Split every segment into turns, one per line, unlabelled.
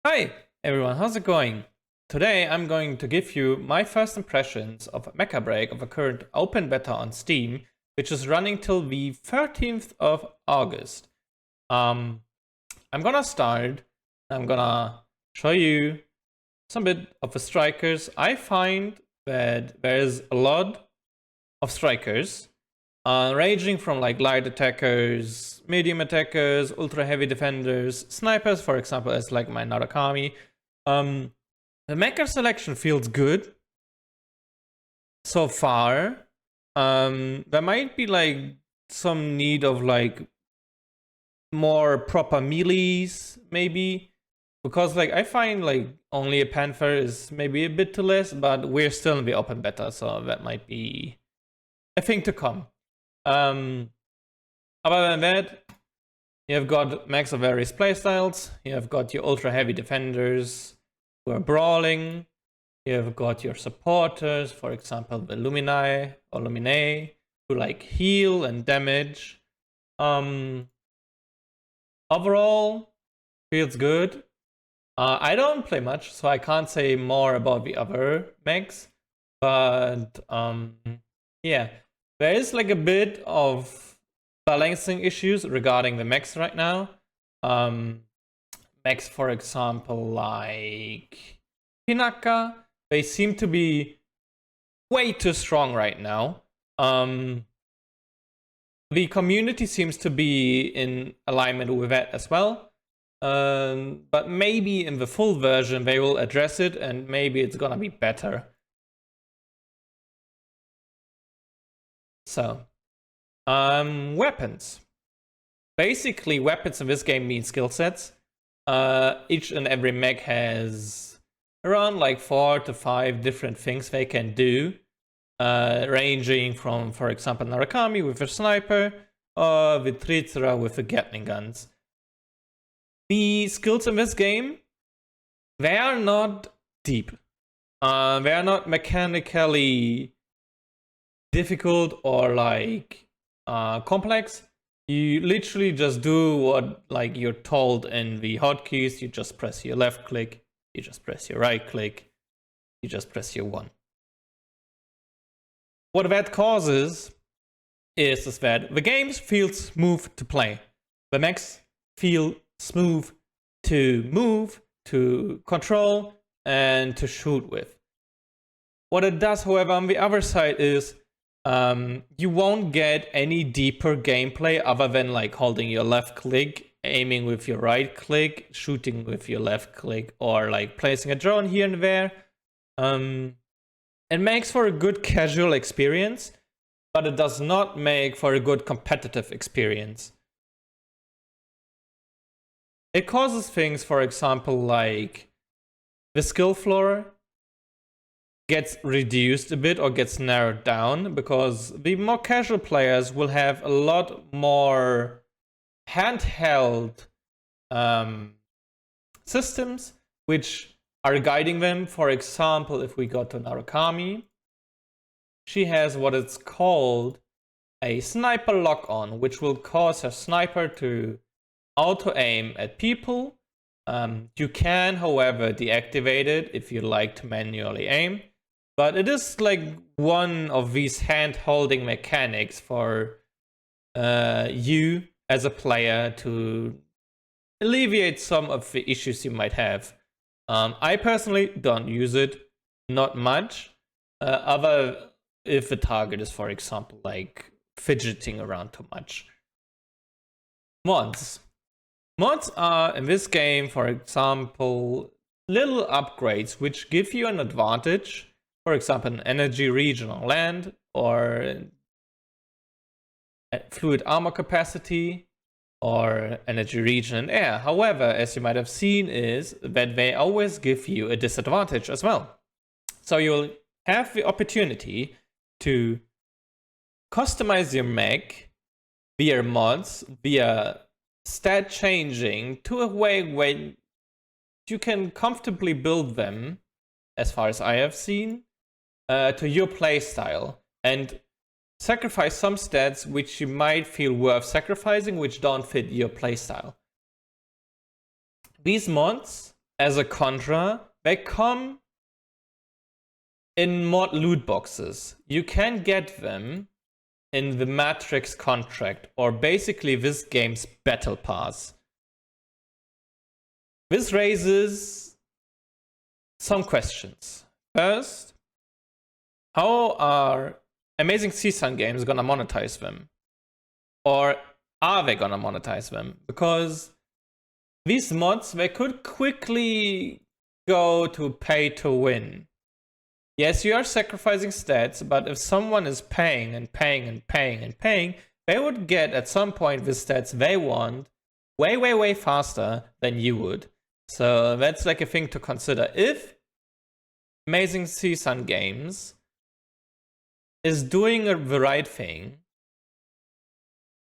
Hi everyone, how's it going? Today I'm going to give you my first impressions of MechaBREAK of a current open beta on Steam, which is running till the 13th of August. I'm gonna start. I'm gonna show you some bit of the strikers. I find that there's a lot of strikers, ranging from like light attackers, medium attackers, ultra heavy defenders, snipers, for example, as like my Narukami. The mecha selection feels good so far. There might be like some need of like more proper melees, maybe, because like I find like only a Panther is maybe a bit too less, but we're still in the open beta, so that might be a thing to come. Other than that, you have got mechs of various playstyles. You have got your ultra heavy defenders who are brawling. You have got your supporters, for example, the Luminae or Luminae, who like heal and damage. Overall, feels good. I don't play much, so I can't say more about the other mechs. But yeah, there is like a bit of balancing issues regarding the mechs right now. Mechs, for example, like Hinaka, they seem to be way too strong right now. The community seems to be in alignment with that as well. But maybe in the full version they will address it and maybe it's gonna be better. So, weapons. Basically, weapons in this game mean skill sets. Each and every mech has around like 4 to 5 different things they can do, ranging from, for example, Narukami with a sniper, or with Tritsura with the Gatling guns. The skills in this game, they are not deep. They are not mechanically difficult or like complex. You literally just do what like you're told in the hotkeys. You just press your left click, you just press your right click, you just press your 1. What that causes is that the games feel smooth to play. The mechs feel smooth to move, to control, and to shoot with. What it does, however, on the other side is you won't get any deeper gameplay other than like holding your left click, aiming with your right click, shooting with your left click, or like placing a drone here and there. It makes for a good casual experience, but it does not make for a good competitive experience. It causes things, for example, like the skill floor gets reduced a bit or gets narrowed down because the more casual players will have a lot more handheld systems which are guiding them. For example, if we go to Narukami, she has what it's called a sniper lock-on, which will cause her sniper to auto-aim at people. You can, however, deactivate it if you like to manually aim. But it is like one of these hand-holding mechanics for you as a player to alleviate some of the issues you might have. I personally don't use it, not much. Other if the target is, for example, like fidgeting around too much. Mods. Mods are, in this game, for example, little upgrades which give you an advantage. For example, an energy regen on land, or fluid armor capacity, or energy regen in air. However, as you might have seen, is that they always give you a disadvantage as well. So you'll have the opportunity to customize your mech via mods, via stat changing, to a way where you can comfortably build them, as far as I have seen, to your playstyle, and sacrifice some stats which you might feel worth sacrificing, which don't fit your playstyle. These mods as a contra, they come in mod loot boxes. You can get them in the Matrix contract, or basically this game's battle pass. This raises some questions. First, how are Amazing Seasun Games gonna monetize them? Or are they gonna monetize them? Because these mods, they could quickly go to pay to win. Yes, you are sacrificing stats, but if someone is paying and paying and paying and paying, they would get at some point the stats they want way, way, way faster than you would. So that's like a thing to consider. If Amazing Seasun Games is doing the right thing,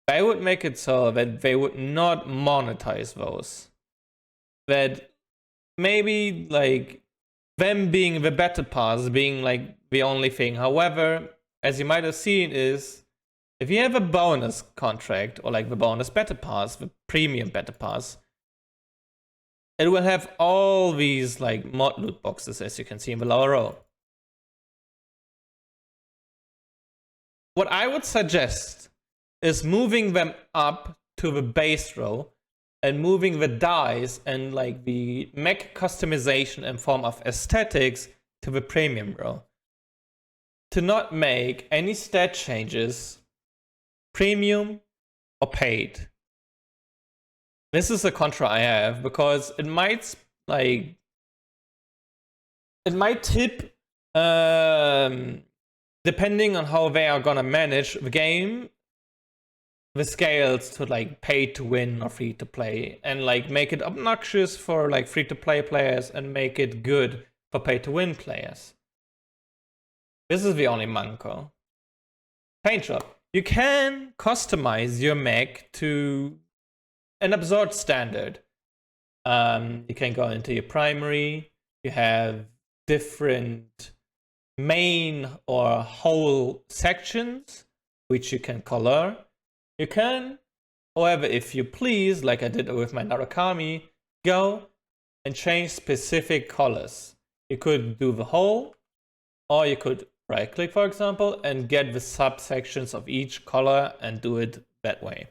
they would make it so that they would not monetize those. That maybe like them being the battle pass being like the only thing. However, as you might have seen, is if you have a bonus contract or like the bonus battle pass, the premium battle pass, it will have all these like mod loot boxes, as you can see in the lower row. What I would suggest is moving them up to the base row and moving the dice and like the mech customization in form of aesthetics to the premium row. To not make any stat changes premium or paid. This is a contra I have, because it might like tip depending on how they are gonna manage the game, the scales to like pay to win or free to play, and like make it obnoxious for like free to play players and make it good for pay to win players. This is the only manco. Paint job. You can customize your mech to an absurd standard. You can go into your primary. You have different main or whole sections which you can color. You can, however, if you please, like I did with my Narukami, go and change specific colors. You could do the whole, or you could right click, for example, and get the subsections of each color and do it that way.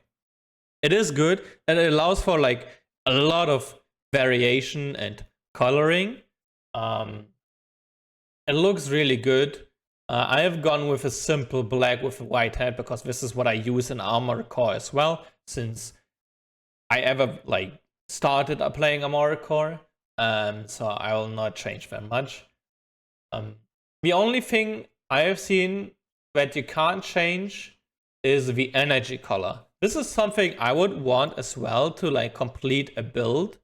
It is good, and it allows for like a lot of variation and coloring. It looks really good. I have gone with a simple black with a white head because this is what I use in Armored Core as well, since I ever like started playing Armored Core. So I will not change that much. The only thing I have seen that you can't change is the energy color. This is something I would want as well to like complete a build.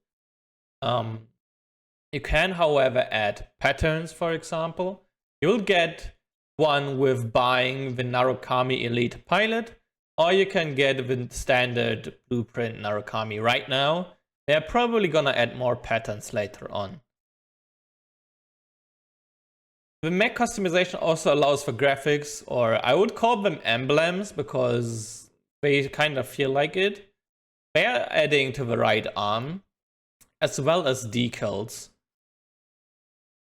You can, however, add patterns, for example. You'll get one with buying the Narukami Elite Pilot, or you can get the standard blueprint Narukami right now. They're probably gonna add more patterns later on. The mech customization also allows for graphics, or I would call them emblems because they kind of feel like it. They are adding to the right arm, as well as decals.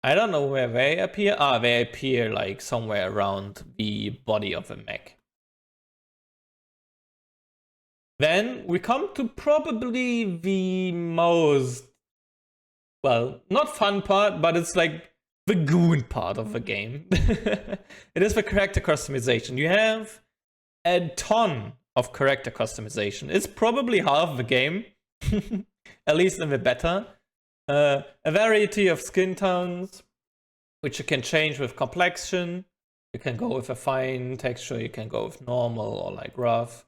I don't know where they appear. They appear like somewhere around the body of the mech. Then we come to probably the most, well, not fun part, but it's like the goon part of the game. It is the character customization. You have a ton of character customization. It's probably half the game, at least in the beta. A variety of skin tones, which you can change with complexion. You can go with a fine texture, you can go with normal or like rough.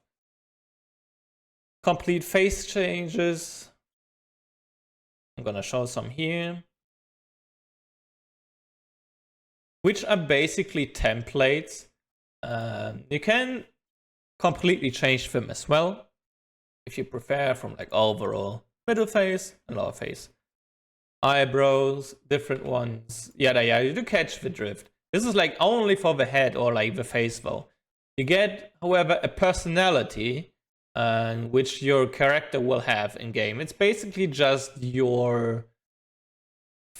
Complete face changes. I'm gonna show some here, which are basically templates. You can completely change them as well, if you prefer, from like overall, middle face and lower face. Eyebrows, different ones, yada yada. You do catch the drift. This is like only for the head or like the face though. You get, however, a personality which your character will have in game. It's basically just your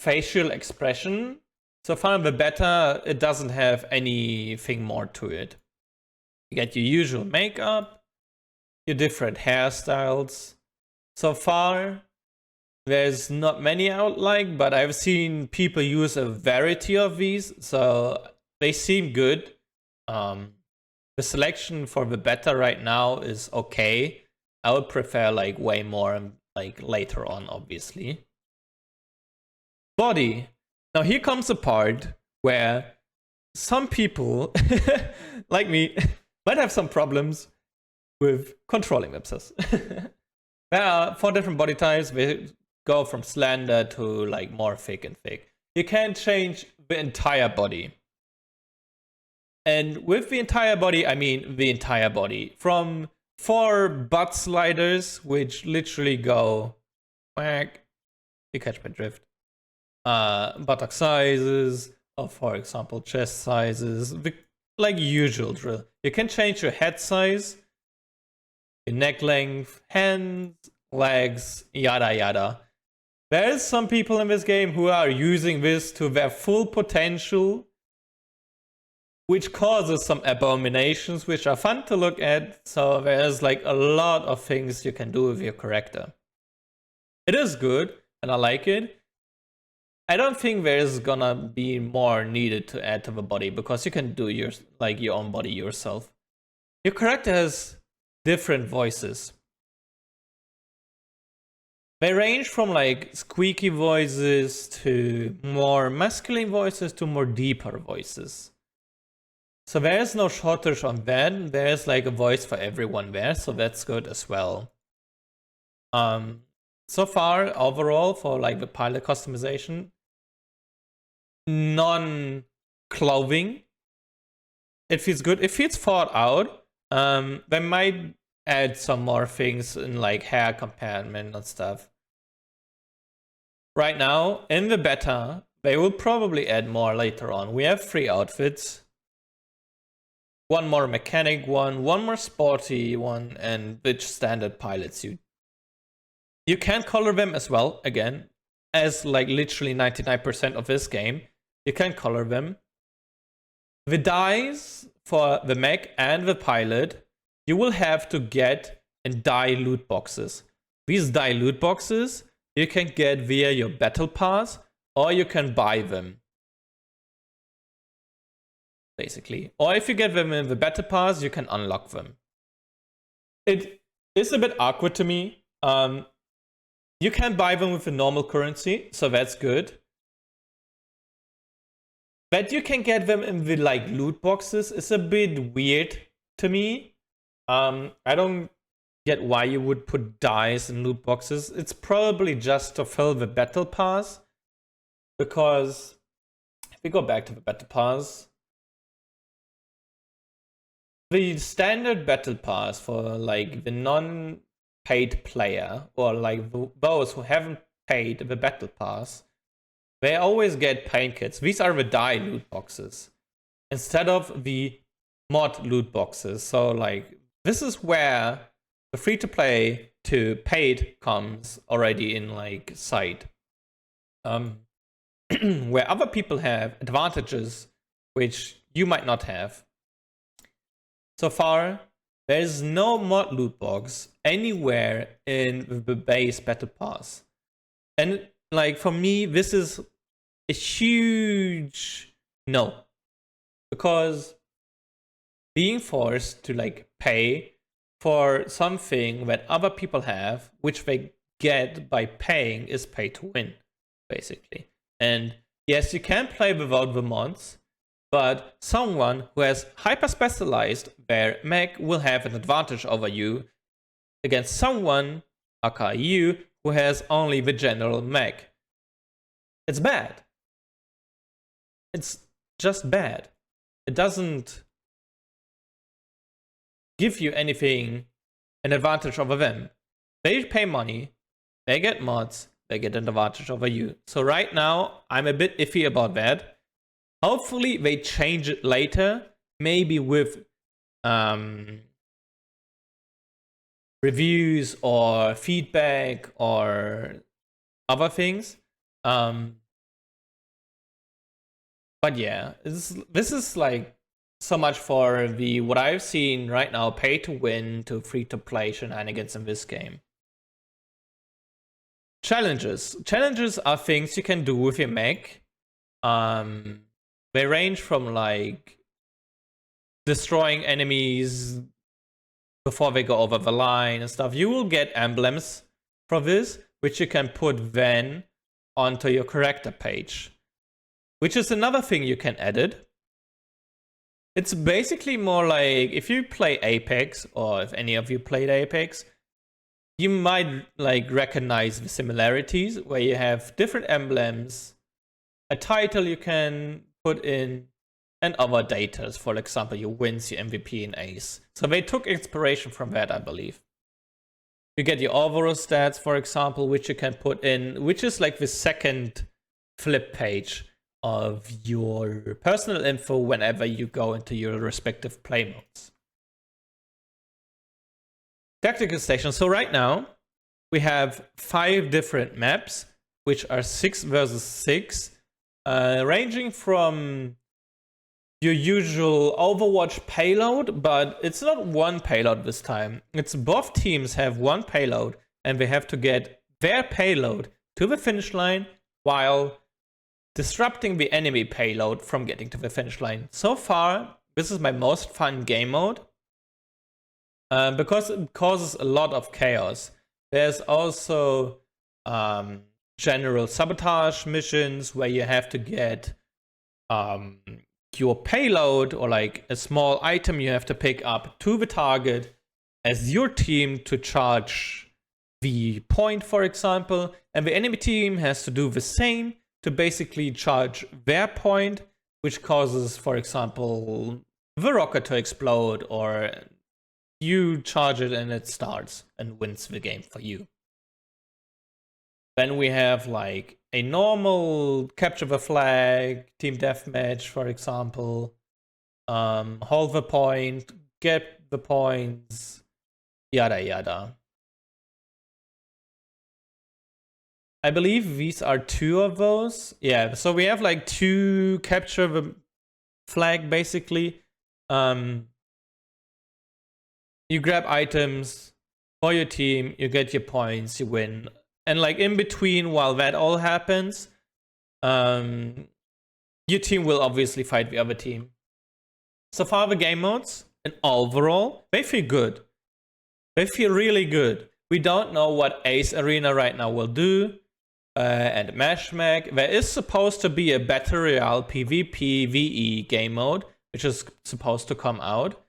facial expression. So far in the beta, it doesn't have anything more to it. You get your usual makeup, your different hairstyles. So far, there's not many I would like, but I've seen people use a variety of these, so they seem good. The selection for the beta right now is okay. I would prefer like way more like later on, obviously. Body. Now here comes the part where some people, like me, might have some problems with controlling websites. There are 4 different body types. They go from slender to like more thick and thick. You can change the entire body. And with the entire body, I mean the entire body. From 4 butt sliders, which literally go whack. You catch my drift. Buttock sizes, or for example, chest sizes, like usual drill. You can change your head size, your neck length, hands, legs, yada yada. There's some people in this game who are using this to their full potential, which causes some abominations which are fun to look at. So there's like a lot of things you can do with your character. It is good and I like it. I don't think there's gonna be more needed to add to the body because you can do your own body yourself. Your character has different voices. They range from like squeaky voices to more masculine voices to more deeper voices. So there's no shortage on that. There's like a voice for everyone there, so that's good as well. So far, overall, for like the pilot customization, non-clothing, it feels good. It feels thought out. They might add some more things in like hair compartment and stuff. Right now, in the beta, they will probably add more later on. We have 3 outfits. 1 more mechanic one, 1 more sporty one, and which standard pilot suit. You can color them as well, again, as like literally 99% of this game. You can color them. The dyes for the mech and the pilot, you will have to get in dye loot boxes. These dye loot boxes, you can get via your battle pass, or you can buy them. Basically. Or if you get them in the battle pass, you can unlock them. It is a bit awkward to me. You can buy them with the normal currency, so that's good. But you can get them in the like loot boxes is a bit weird to me. I don't get why you would put dyes in loot boxes. It's probably just to fill the battle pass. Because if we go back to the battle pass, the standard battle pass for like the non-paid player or like those who haven't paid the battle pass, they always get paint kits. These are the dye loot boxes instead of the mod loot boxes. So like this is where the free-to-play to paid comes already in like sight. Where other people have advantages which you might not have. So far, there is no mod loot box anywhere in the base battle pass. And like for me, this is a huge no. Because being forced to like pay for something that other people have, which they get by paying, is pay to win, basically. And yes, you can play without the mods, but someone who has hyper specialized their mech will have an advantage over you against someone, aka you, who has only the general mech. It's bad. It's just bad. It doesn't give you anything, an advantage over them. They pay money, they get mods, they get an advantage over you. So right now, I'm a bit iffy about that. Hopefully they change it later, maybe with reviews or feedback or other things. But yeah, this is like so much for the what I've seen right now, pay to win to free to play shenanigans in this game. Challenges. Challenges are things you can do with your mech. They range from like destroying enemies before they go over the line and stuff. You will get emblems for this, which you can put then onto your character page, which is another thing you can edit. It's basically more like if you play Apex, or if any of you played Apex, you might like recognize the similarities where you have different emblems, a title you can put in, and other data. For example, your wins, your MVP, and ace. So they took inspiration from that, I believe. You get your overall stats, for example, which you can put in, which is like the second flip page of your personal info whenever you go into your respective play modes. Tactical station. So right now we have 5 different maps, which are 6 versus 6, ranging from your usual Overwatch payload, but it's not one payload this time. It's both teams have one payload, and they have to get their payload to the finish line while disrupting the enemy payload from getting to the finish line. So far, this is my most fun game mode because it causes a lot of chaos. There's also general sabotage missions where you have to get your payload or like a small item you have to pick up to the target as your team to charge the point, for example, and the enemy team has to do the same to basically charge their point, which causes, for example, the rocket to explode, or you charge it and it starts and wins the game for you. Then we have like a normal capture the flag, team deathmatch, for example, hold the point, get the points, yada yada. I believe these are 2 of those. Yeah, so we have like 2 capture the flag basically. You grab items for your team, you get your points, you win. And like in between, while that all happens, your team will obviously fight the other team. So far the game modes, and overall, they feel good. They feel really good. We don't know what Ace Arena right now will do. And MechaBREAK. There is supposed to be a Battle Royale PvP VE game mode, which is supposed to come out.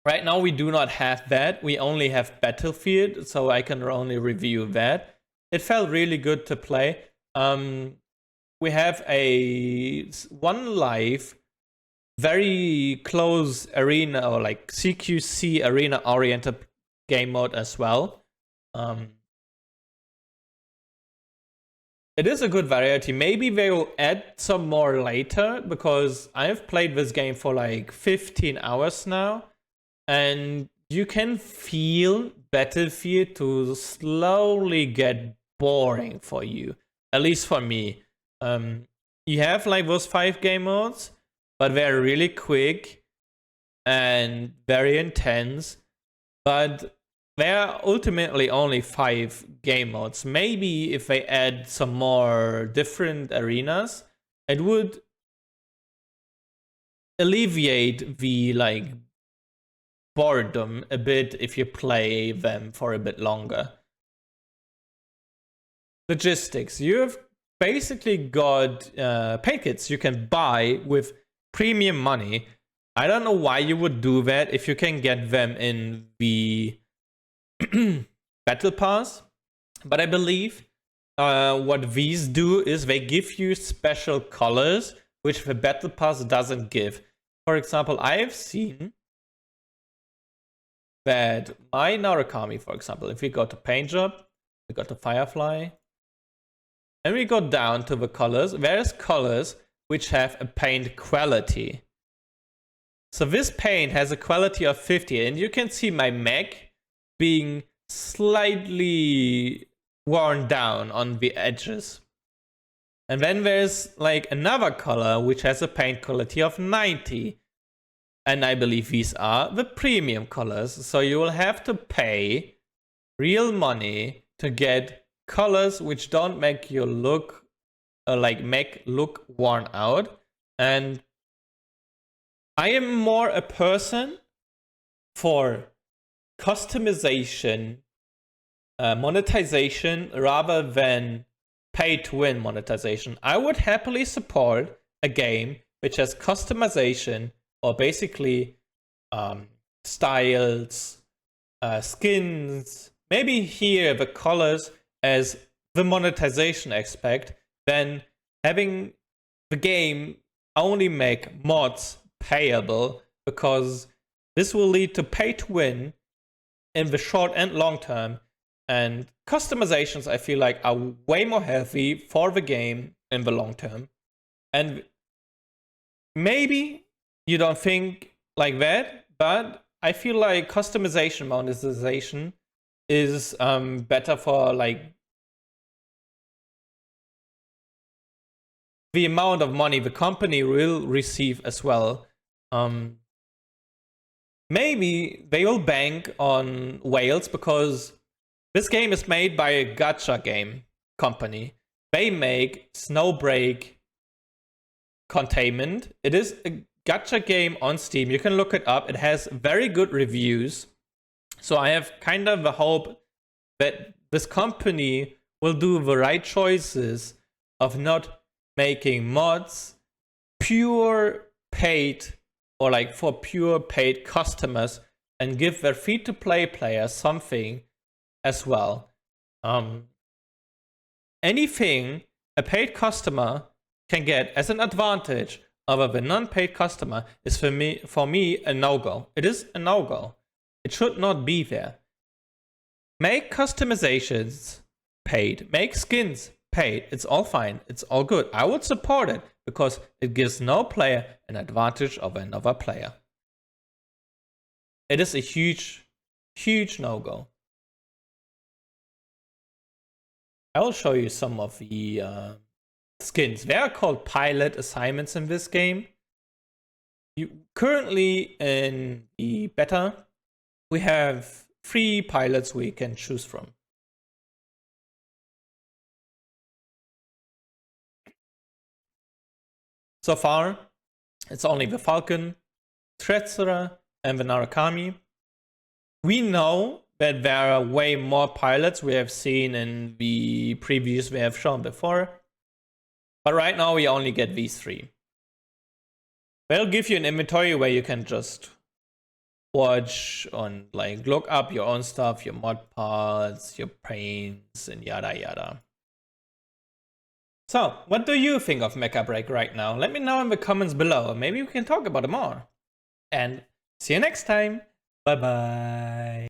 Right now we do not have that. We only have Battlefield, so I can only review that. It felt really good to play. We have a 1 live, very close arena, or like CQC arena oriented game mode as well. It is a good variety. Maybe they will add some more later, because I've played this game for like 15 hours now, and you can feel Battlefield to slowly get boring for you, at least for me. You have like those 5 game modes, but they're really quick and very intense, but there are ultimately only 5 game modes. Maybe if they add some more different arenas, it would alleviate the like boredom a bit if you play them for a bit longer. Logistics. You have basically got paint kits you can buy with premium money. I don't know why you would do that if you can get them in the Battle Pass, but I believe what these do is they give you special colors which the Battle Pass doesn't give. For example, I have seen that my Narukami, for example, if we go to Paint Job, we go to Firefly, and we go down to the colors, there's colors which have a paint quality. So this paint has a quality of 50, and you can see my mech being slightly worn down on the edges. And then there's like another color which has a paint quality of 90. And I believe these are the premium colors. So you will have to pay real money to get colors which don't make you look look worn out. And I am more a person for customization, monetization, rather than pay to win monetization. I would happily support a game which has customization, or basically styles, skins, maybe here the colors as the monetization aspect, than having the game only make mods payable, because this will lead to pay to win in the short and long term. And customizations, I feel like, are way more healthy for the game in the long term. And maybe you don't think like that, but I feel like customization monetization is better for like the amount of money the company will receive as well. Maybe they will bank on whales, because this game is made by a gacha game company. They make Snowbreak Containment. It is a gacha game on Steam. You can look it up. It has very good reviews. So I have kind of a hope that this company will do the right choices of not making mods pure paid, or like for pure paid customers, and give their free-to-play players something as well. Anything a paid customer can get as an advantage over the non-paid customer is for me a no-go. It is a no-go. It should not be there. Make customizations paid. Make skins paid. It's all fine. It's all good. I would support it, because it gives no player an advantage over another player. It is a huge, huge no-go. I will show you some of the skins. They are called pilot assignments in this game. Currently in the beta, we have 3 pilots we can choose from. So far, it's only the Falcon, Tretzera, and the Narukami. We know that there are way more pilots we have seen in the previews we have shown before. But right now we only get these 3. They'll give you an inventory where you can just watch and like look up your own stuff, your mod parts, your paints, and yada yada. So, what do you think of MechaBREAK right now? Let me know in the comments below. Maybe we can talk about it more. And see you next time. Bye bye.